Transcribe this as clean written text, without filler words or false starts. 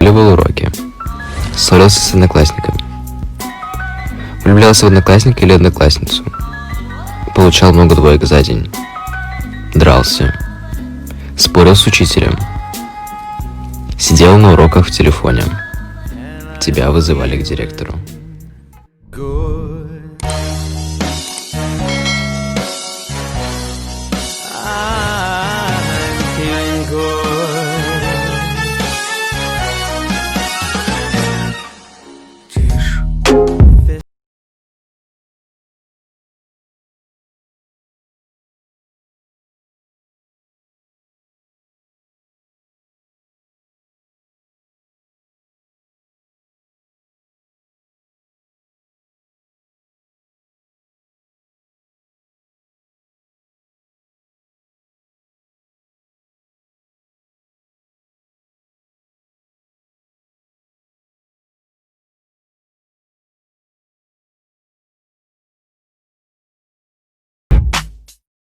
Любил уроки. Ссорился с одноклассниками. Влюблялся в одноклассника или одноклассницу. Получал много двоек за день. Дрался. Спорил с учителем. Сидел на уроках в телефоне. Тебя вызывали к директору.